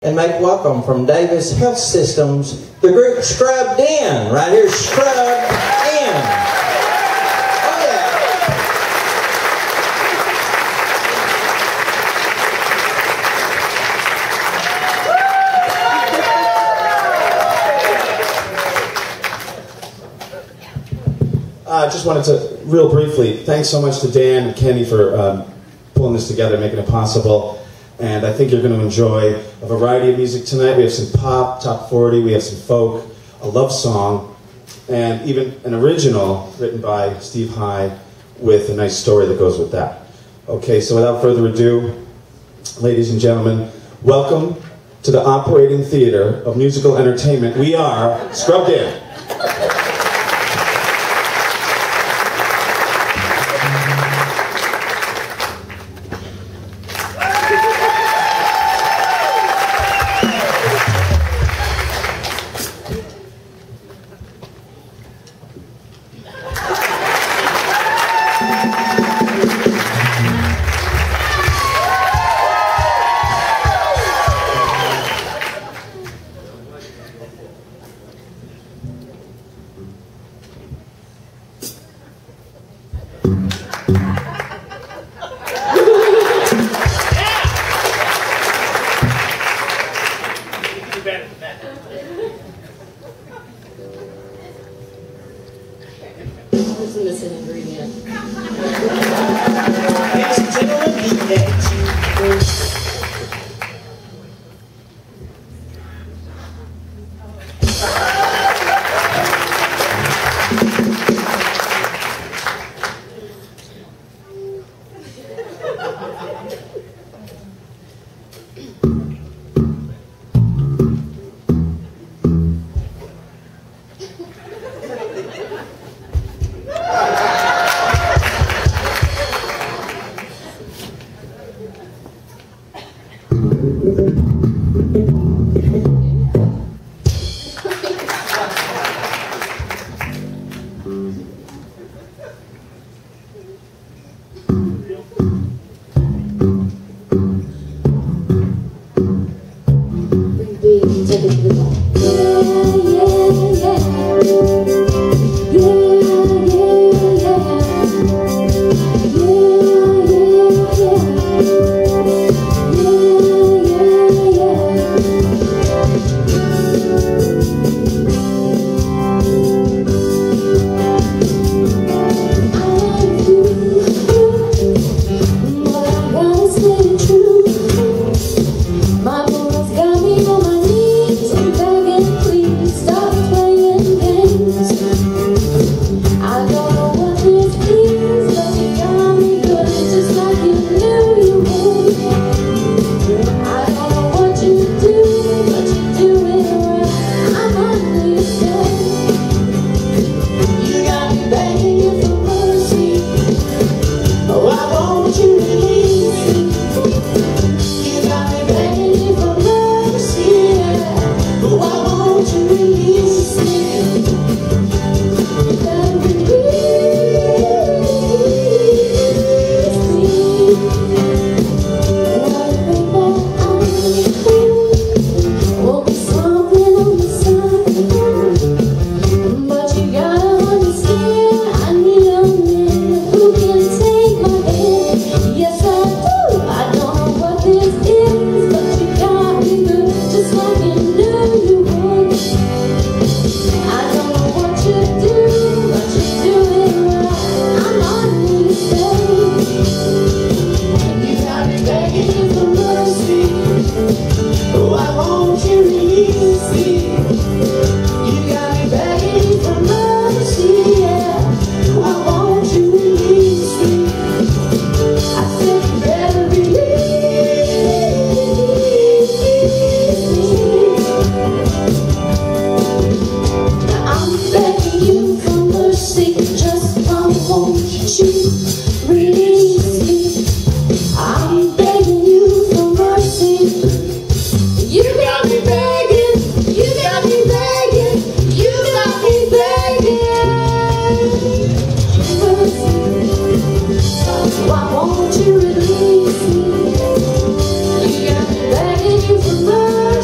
And make welcome from Davis Health Systems, the group Scrubbed In. Right here, Scrubbed In. Oh yeah. I just wanted to, real briefly, thanks so much to Dan and Kenny for pulling this together, making it possible. And I think you're going to enjoy a variety of music tonight. We have some pop, top 40, we have some folk, a love song, and even an original written by Steve High with a nice story that goes with that. Okay, so without further ado, ladies and gentlemen, welcome to the operating theater of musical entertainment. We are Scrubbed In. What's the missing ingredient? Ladies and gentlemen, meet next. Why won't you release me? You got me begging you for mercy.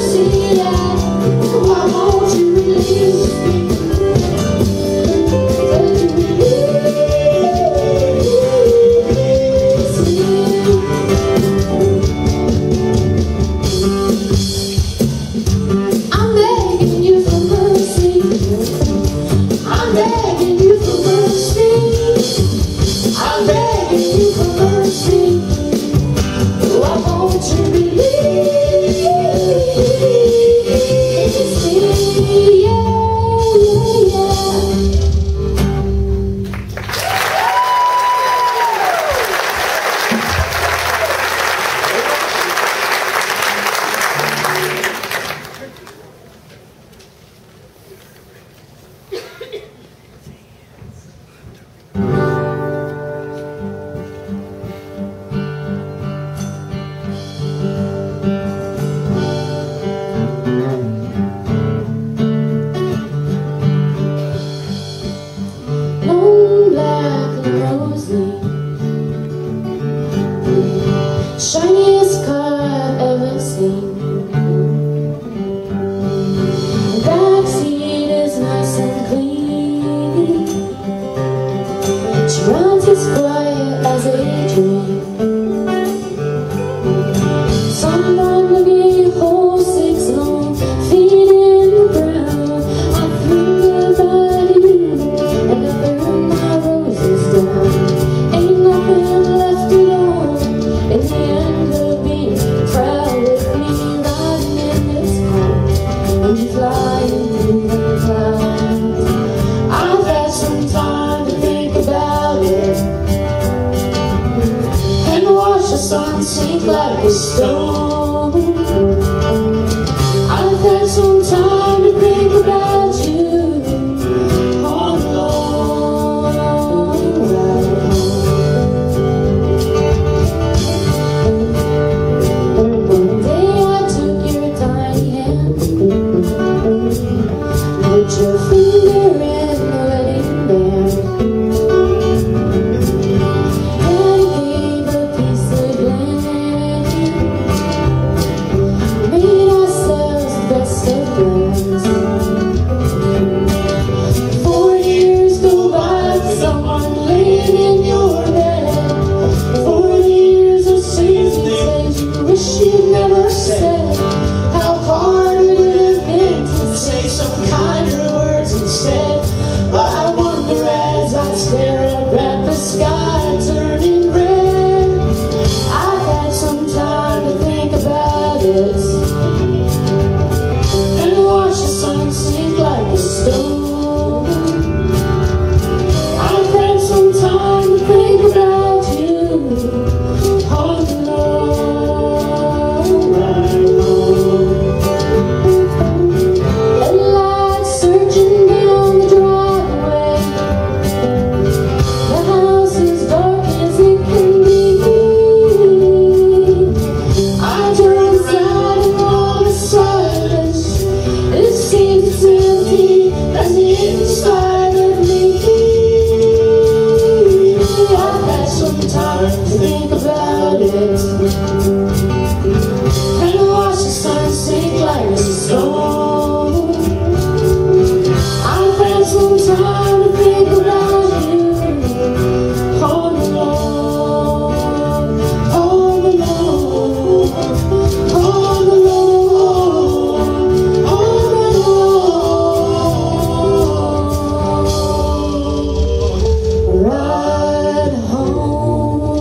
daydream. Someone to be whole 6 long feet in the ground. I think about you and I burn my roses down. Ain't nothing left alone in the end of being proud with me riding in this car and you flying through the clouds. I've had some time to think about it and watch the sun sink like a stone. I've had some time to think about you on the long ride home. One day I took your tiny hand, put your finger in the wedding band, and gave a piece of land. Made ourselves the best of friends. 4 years go by with someone laying in your bed. 4 years of saying things you wish you'd never said. How hard it would have been to say some kinder words instead. But I wonder as I stare up at the sky turning red. I've had some time to think about it and watch the sun sink like a stone. I've had some time to think about you on the long ride home. Headlights searching down the driveway. The house is dark as it can be. I turn aside and all is silence. It seems as empty as the inside of me. I've had some time to think about it and watch the sun sink like a stone. I've had some time to think about you on the long, on the long, on the long, on the long ride home.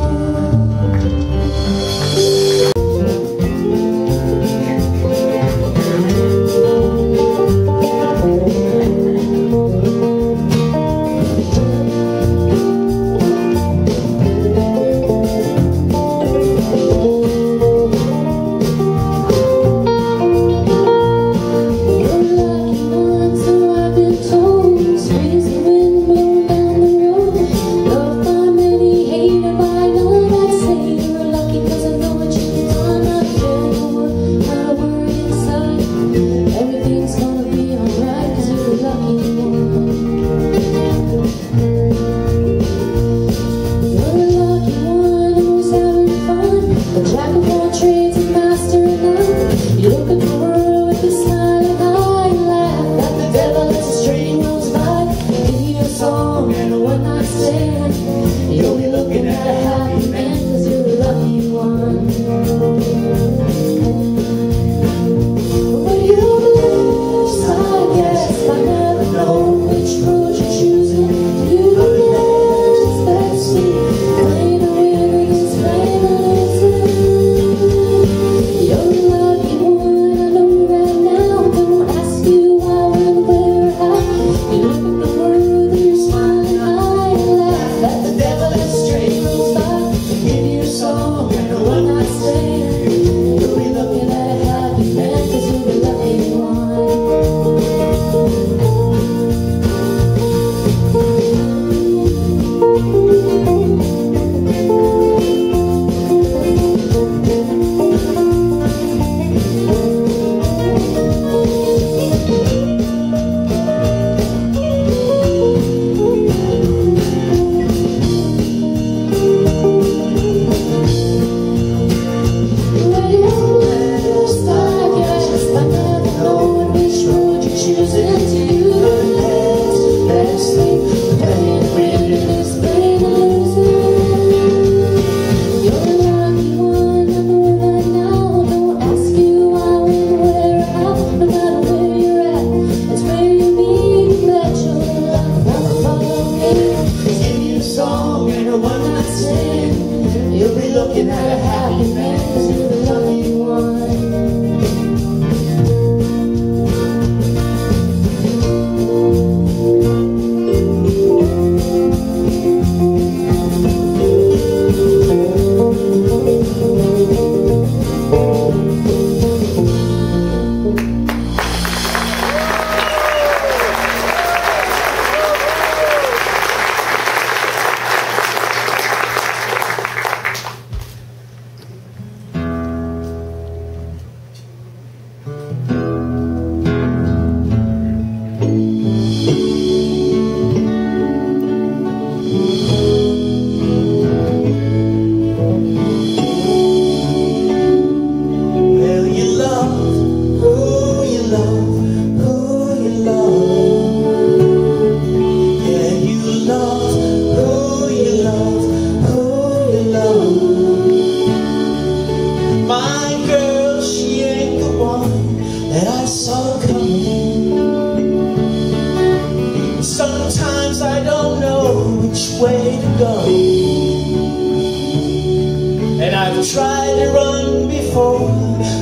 And I've tried to run before,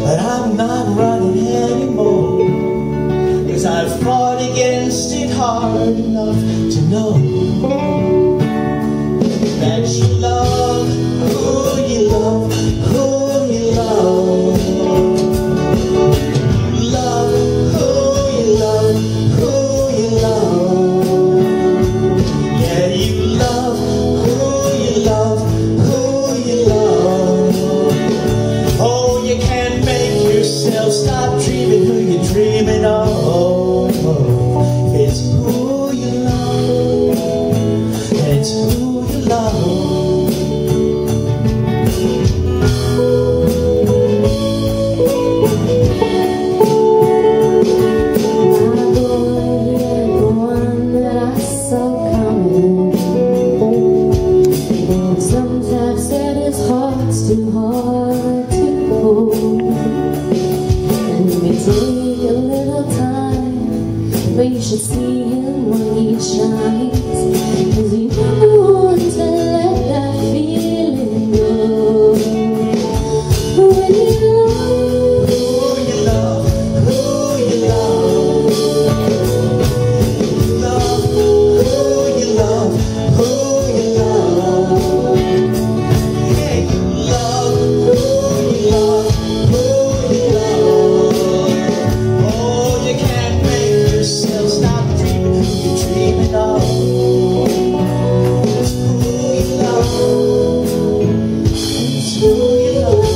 but I'm not running anymore. 'Cause I've fought against it hard enough to know that you love who you love, who you love. You love who you love, who you love. Yeah, you love who you love, who you love. Oh, you can't make yourself stop dreaming who you're dreaming of. It's who you love, and it's who you love. Too hard to hold, and it may take a little time, but you should see him when he shines, 'cause you never want to let that feeling go. When you love who you love, Love who you love, who you love. Yeah, you love who you love, who you love. Oh, you can't make yourself stop dreaming who you're dreaming of. It's who you love, it's who you love.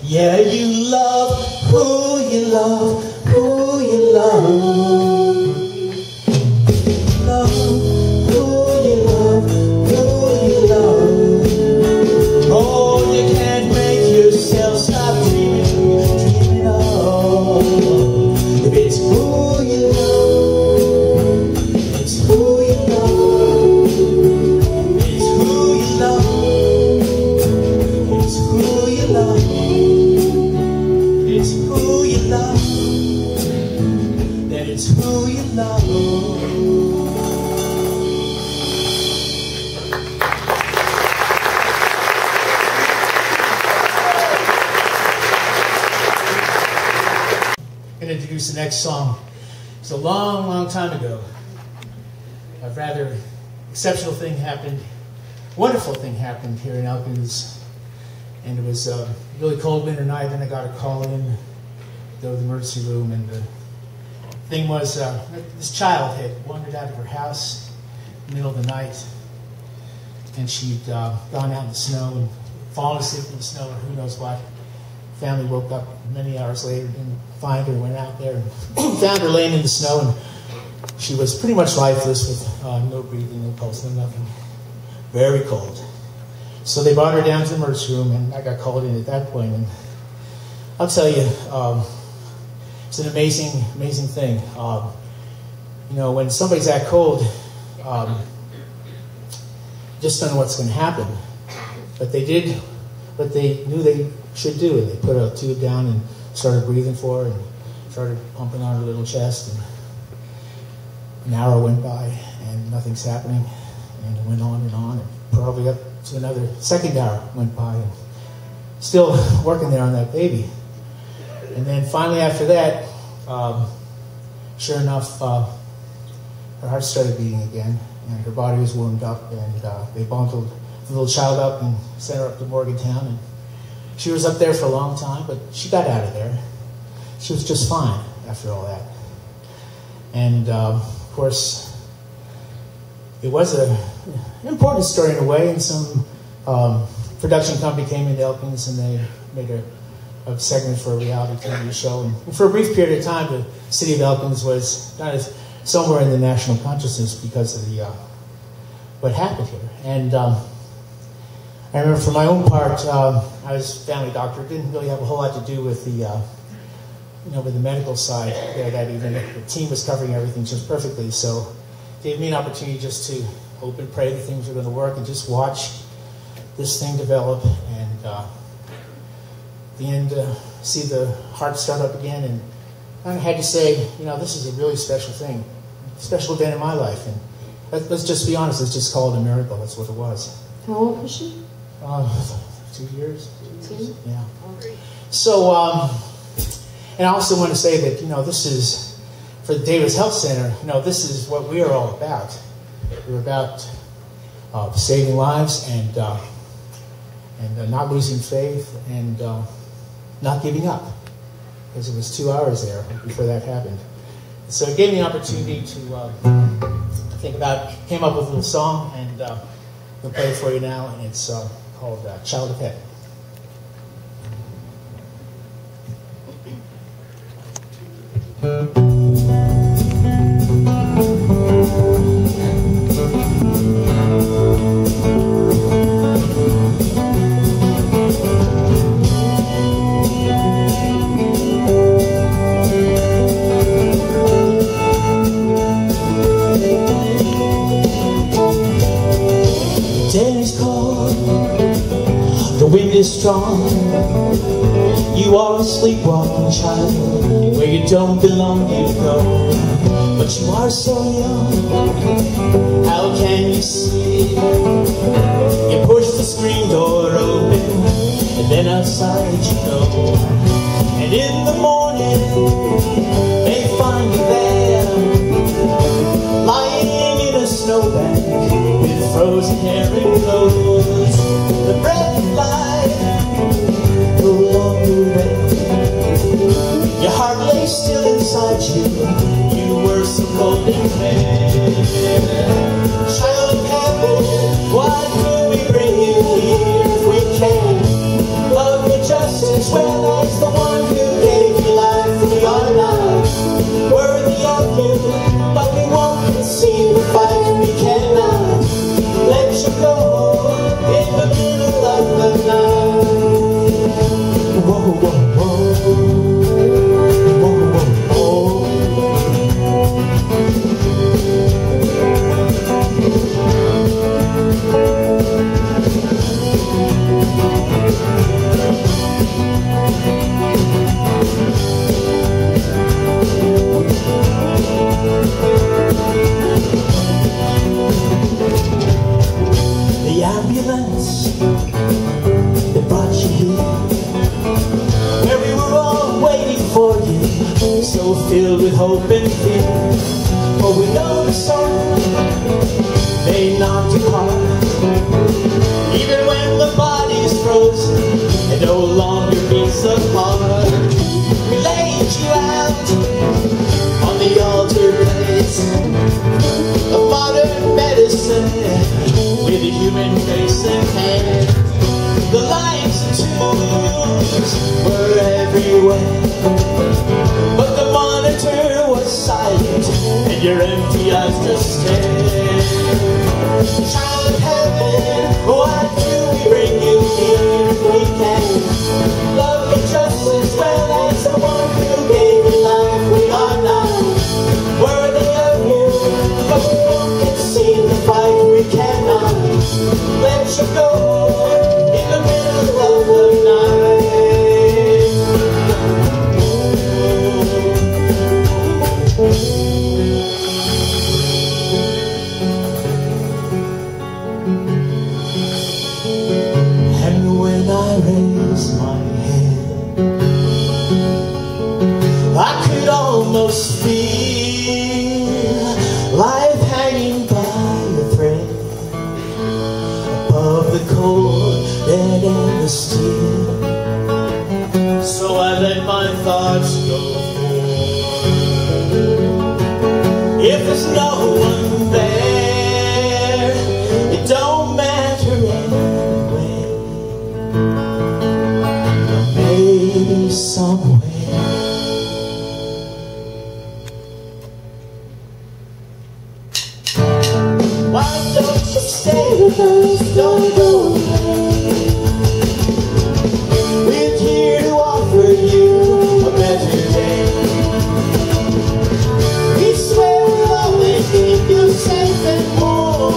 Yeah, you love who you love, who you love. Love who you love, who you love. Oh, you can't make yourself stop dreaming who you're dreaming of. If it's who you love, it's who you love. It's who you love. It's who you love. It's who you love. That it's who you love. I'm going to introduce the next song. It's a long, long time ago. A rather exceptional thing happened, wonderful thing happened here in Elkins. And it was a really cold winter night, and I got a call in, go to the emergency room, and the thing was this child had wandered out of her house in the middle of the night, and she'd gone out in the snow and fallen asleep in the snow or who knows what. Family woke up many hours later, didn't find her, went out there and found her laying in the snow, and she was pretty much lifeless with no breathing, no pulse, no nothing. Very cold. So they brought her down to the emergency room, and I got called in at that point. And I'll tell you, it's an amazing, amazing thing. You know, when somebody's that cold, just don't know what's going to happen. But they did what they knew they should do, and they put a tube down and started breathing for her and started pumping on her little chest. And an hour went by, and nothing's happening. And it went on, and probably up to another second hour went by, and still working there on that baby. And then finally after that, sure enough, her heart started beating again, and her body was warmed up, and they bundled the little child up and sent her up to Morgantown. And she was up there for a long time, but she got out of there. She was just fine after all that. And of course, it was an important story in a way, and some production company came into Elkins, and they made a segment for a reality TV show. And for a brief period of time, the city of Elkins was kind of somewhere in the national consciousness because of what happened here. And I remember for my own part, I was a family doctor. Didn't really have a whole lot to do with the with the medical side there that evening. The team was covering everything just perfectly, so it gave me an opportunity just to hope and pray that things were going to work and just watch this thing develop, and at the end see the heart start up again. And I had to say, this is a really special thing, special event in my life. And let's just be honest, let's just call it a miracle. That's what it was. How old was she? 2 years. 2? Yeah. So, and I also want to say that, this is, for the Davis Health Center, this is what we are all about. We're about saving lives and not losing faith and not giving up. Because it was 2 hours there before that happened. So it gave me an opportunity to think about, came up with a little song, and we'll play it for you now, and it's called Child of Heaven. Strong. You are a sleepwalking child, where you don't belong, you go. But you are so young, how can you see? You push the screen door open, and then outside you go. And in the morning, they find you there, lying in a snowbank, with frozen hair and clothes. The breath of life no longer there. Your heart lay still inside you. You were so cold and fair. Child of heaven, why do we bring you here if we can't love you just as well as the one who gave you life? We are not worthy of you, but we won't concede the fight. We cannot let you go in the middle of the night. Whoa, whoa, whoa. Whoa, whoa, whoa. The ambulance that brought you here, where we were all waiting for you, so filled with hope and fear. For we know the sorrow may not depart, even when the body's frozen and no longer beats apart. We laid you out on the altar place of modern medicine, with a human face and hand. The lights and tubes were everywhere, but the monitor was silent, and your empty eyes just stared. Child of heaven, why do we bring you here if we can't love you just as well as the one who gave you life? We are not worthy of you, but we won't concede the fight. We cannot let you go in the middle of the night. And when I raise my head, I could almost feel life hanging by a thread above the cold dead and the steel. So I let my thoughts go forward. If there's no one there, it don't matter anyway. But maybe somewhere sacrifice, don't go away. We're here to offer you a better day. We swear we'll always keep you safe and warm.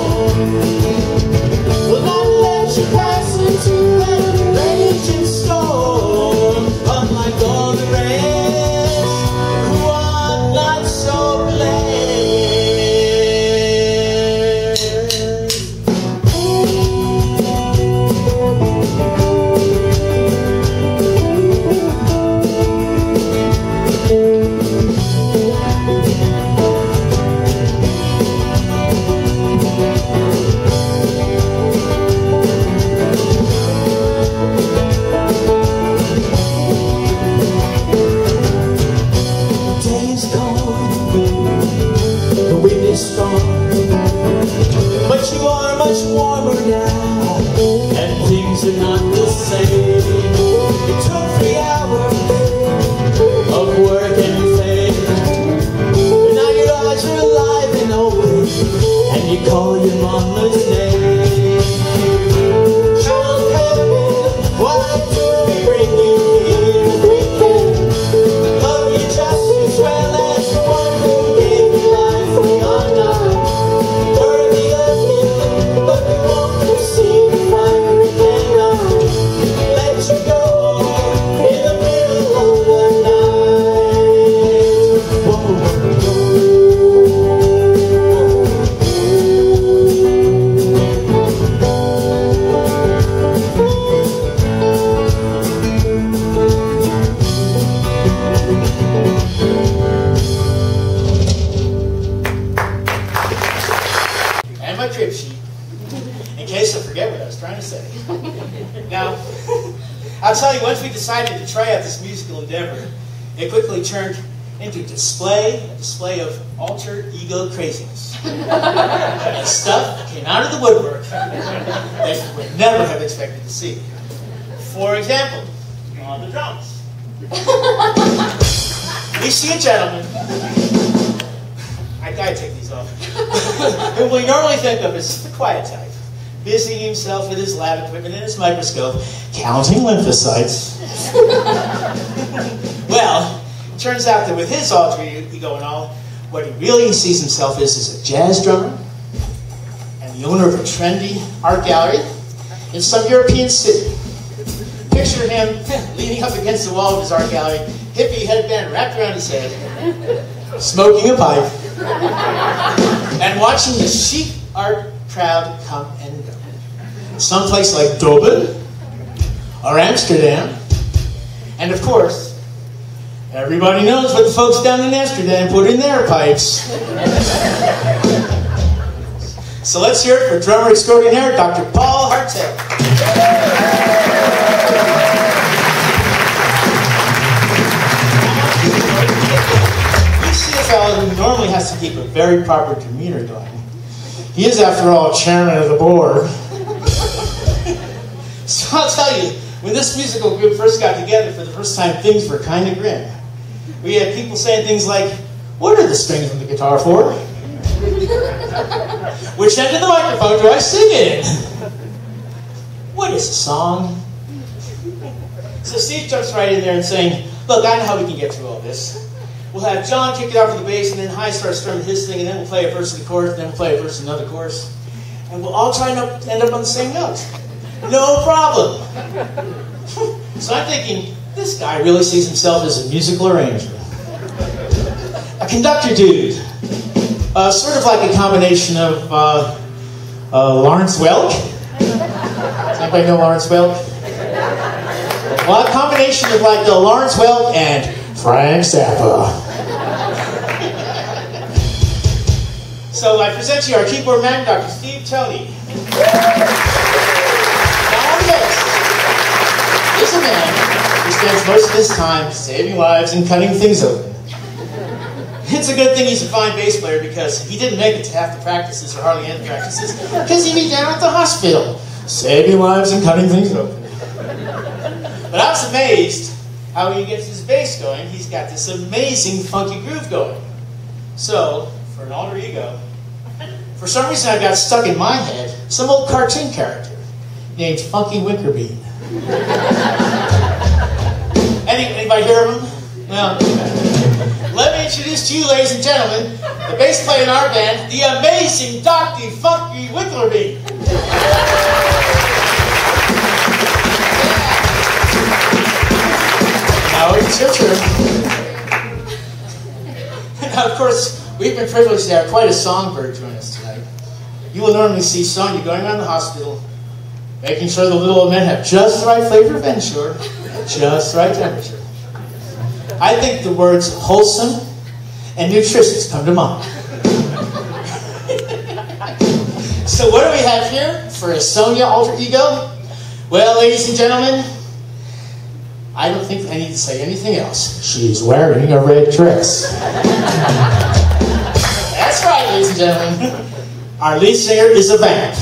We'll not let you pass into that raging storm. Unlike all the rest who are not so blessed. But you are much warmer now, and things are not the same. It took 3 hours of work and fame, but now your eyes are alive and open, and you call your mama's name. Child heaven, why do we bring you here if we can love you just as well as the one who gave you life? We are not worthy of you, but we won't see the fire again. I'll let you go in the middle of the night. Whoa. And my trip sheet, in case I forget what I was trying to say. Now, I'll tell you, once we decided to try out this musical endeavor, it quickly turned into a display of alter ego craziness. And stuff came out of the woodwork that you would never have expected to see. For example, on the drums. We see a gentleman. I gotta take these off. Who we normally think of as the quiet type, busying himself with his lab equipment and his microscope, counting lymphocytes. Well, it turns out that with his alter ego and all, what he really sees himself as a jazz drummer and the owner of a trendy art gallery in some European city. Picture him leaning up against the wall of his art gallery, hippie headband wrapped around his head, smoking a pipe, and watching the chic art crowd come and go. Someplace like Dublin or Amsterdam, and of course, everybody knows what the folks down in Amsterdam put in their pipes. So let's hear it for drummer extraordinaire, Dr. Paul Hartel. We see a fellow who normally has to keep a very proper demeanor going. He is, after all, chairman of the board. So I'll tell you, when this musical group first got together for the first time, things were kind of grim. We had people saying things like, "What are the strings on the guitar for? Which end of the microphone do I sing in? What is a song?" So Steve jumps right in there and saying, "Look, I know how we can get through all this. We'll have John kick it out with the bass, and then High starts strumming his thing, and then we'll play a verse of the chorus, and then we'll play a verse of another chorus. And we'll all try and end up on the same note. No problem." So I'm thinking, this guy really sees himself as a musical arranger. A conductor dude. Sort of like a combination of Lawrence Welk. Does anybody know Lawrence Welk? Well, a combination of like Lawrence Welk and Frank Zappa. So I present to you our keyboard man, Dr. Steve Toney. Now our guest is a man who spends most of his time saving lives and cutting things open. It's a good thing he's a fine bass player, because he didn't make it to half the practices, or hardly any practices, because he'd be down at the hospital, saving lives and cutting things open. But I was amazed how when he gets his bass going, he's got this amazing funky groove going. So, for an alter ego, For some reason, I got stuck in my head some old cartoon character named Funky Winkerbean. Anybody hear of him? No. Let me introduce to you, ladies and gentlemen, the bass player in our band, the amazing Dr. Funky Winkerbean. Now it's your turn. Now, of course, we've been privileged to have quite a songbird join us tonight. You will normally see Sonia going around the hospital, making sure the little old men have just the right flavor of Ensure, at just the right temperature. I think the words wholesome and nutritious come to mind. So what do we have here for a Sonia alter ego? Well, ladies and gentlemen, I don't think I need to say anything else. She's wearing a red dress. That's right, ladies and gentlemen. Our lead singer is a vamp.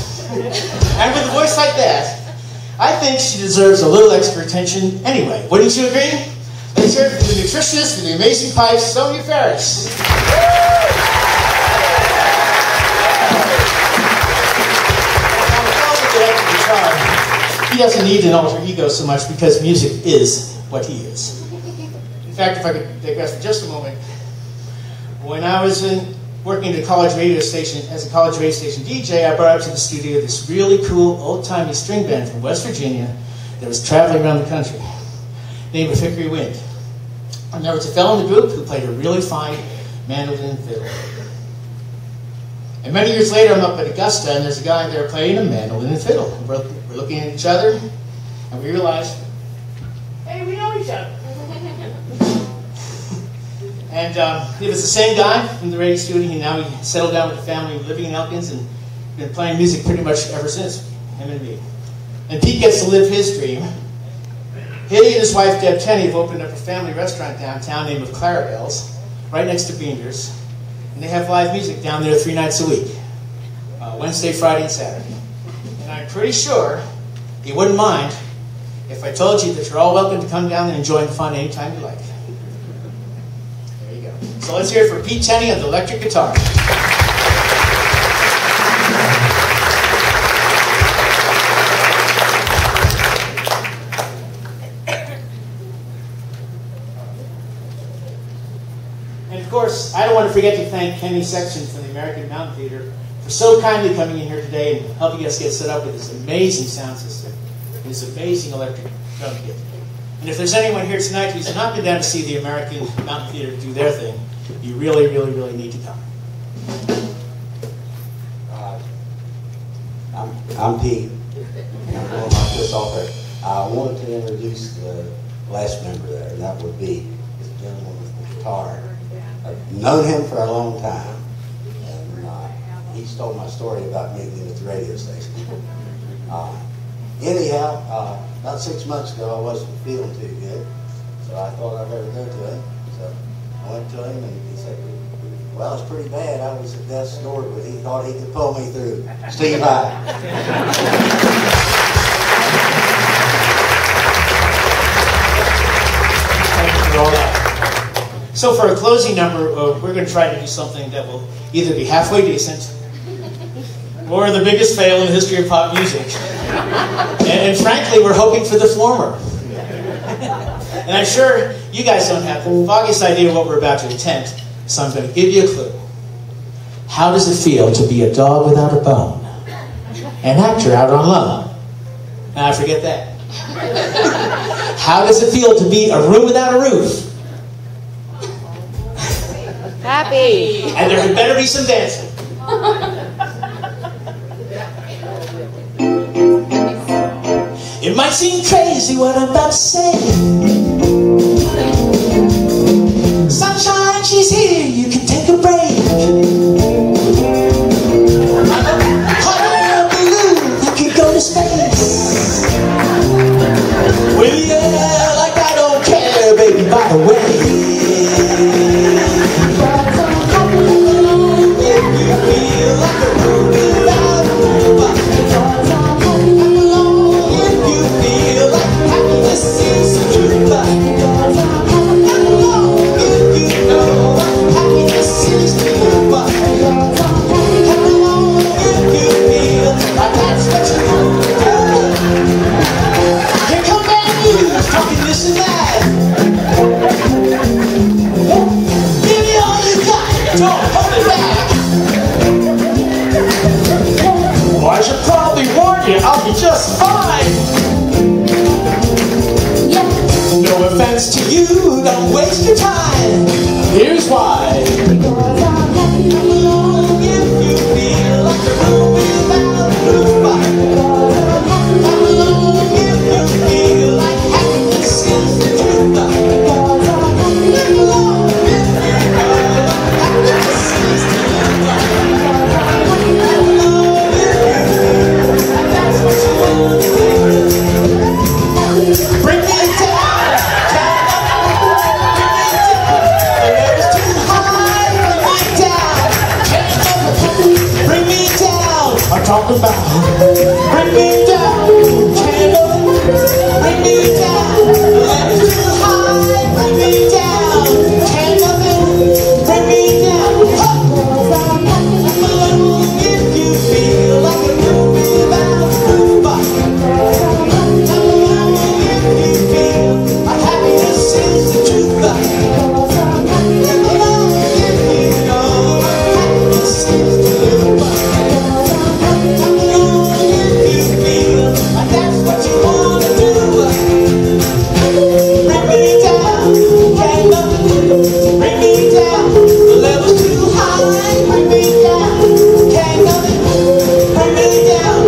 And with a voice like that, I think she deserves a little extra attention anyway. Wouldn't you agree? Let's hear it for the nutritionist and the amazing pipes, Sonia Ferris. He doesn't need an alter ego so much because music is what he is. In fact, if I could digress for just a moment, when I was working at a college radio station as a college radio station DJ, I brought up to the studio this really cool old-timey string band from West Virginia that was traveling around the country, named Hickory Wind. And there was a fellow in the group who played a really fine mandolin and fiddle. And many years later, I'm up at Augusta, and there's a guy there playing a mandolin and fiddle. And we're looking at each other, and we realized, hey, we know each other. And it was the same guy from the radio studio. He settled down with the family, living in Elkins, and been playing music pretty much ever since, him and me. And Pete gets to live his dream. He and his wife, Deb Tenney, have opened up a family restaurant downtown named Clarabelle's, right next to Beander's. And they have live music down there 3 nights a week, Wednesday, Friday, and Saturday. And I'm pretty sure he wouldn't mind if I told you that you're all welcome to come down and enjoy the fun anytime you like. There you go. So let's hear it for Pete Tenney on the electric guitar. And of course, I don't want to forget to thank Kenny Sexton from the American Mountain Theater for so kindly coming in here today and helping us get set up with this amazing sound system and this amazing electric drum kit. And if there's anyone here tonight who's not been down to see the American Mountain Theater do their thing, you really, really, really need to come. I'm Pete, and I'm going like this off there. I wanted to introduce the last member there, and that would be this gentleman with the guitar. I've known him for a long time, and he stole my story about meeting him at the radio station. Anyhow, about 6 months ago, I wasn't feeling too good, so I thought I'd better go to him. So I went to him, and he said, well, it's pretty bad. I was at death's door, but he thought he could pull me through. Steve High. Thank you for all that. So for a closing number, we're going to try to do something that will either be halfway decent or the biggest fail in the history of pop music. And frankly, we're hoping for the former. And I'm sure you guys don't have the foggiest idea of what we're about to attempt, so I'm going to give you a clue. How does it feel to be a dog without a bone? An actor out on loan? Nah, forget that. How does it feel to be a room without a roof? Happy. And there had better be some dancing. It might seem crazy what I'm about to say. Sunshine, she's here, you can take a break. Hot air balloon, you can go to space. Well, yeah, like I don't care, baby, by the way. This is the truth. should probably warn you, I'll be just fine. No offense to you, don't waste your time. Here's why. If you feel like a room without a roof, if you feel like happiness is the truth, if you feel like happiness is the truth, that's what you want to do. Bring me down, the level's too high. Bring me down, I'm talking about. Bring me down, candle. Bring me down, the level's too high. Bring me down, candle. Bring me down. If you feel like a room without a roof, if you feel like happiness is the truth, if you know happiness is the truth, if you feel like that's what you want to do, bring me down, candle. Bring me down, the level's too high. Bring me down, candle. Bring me down,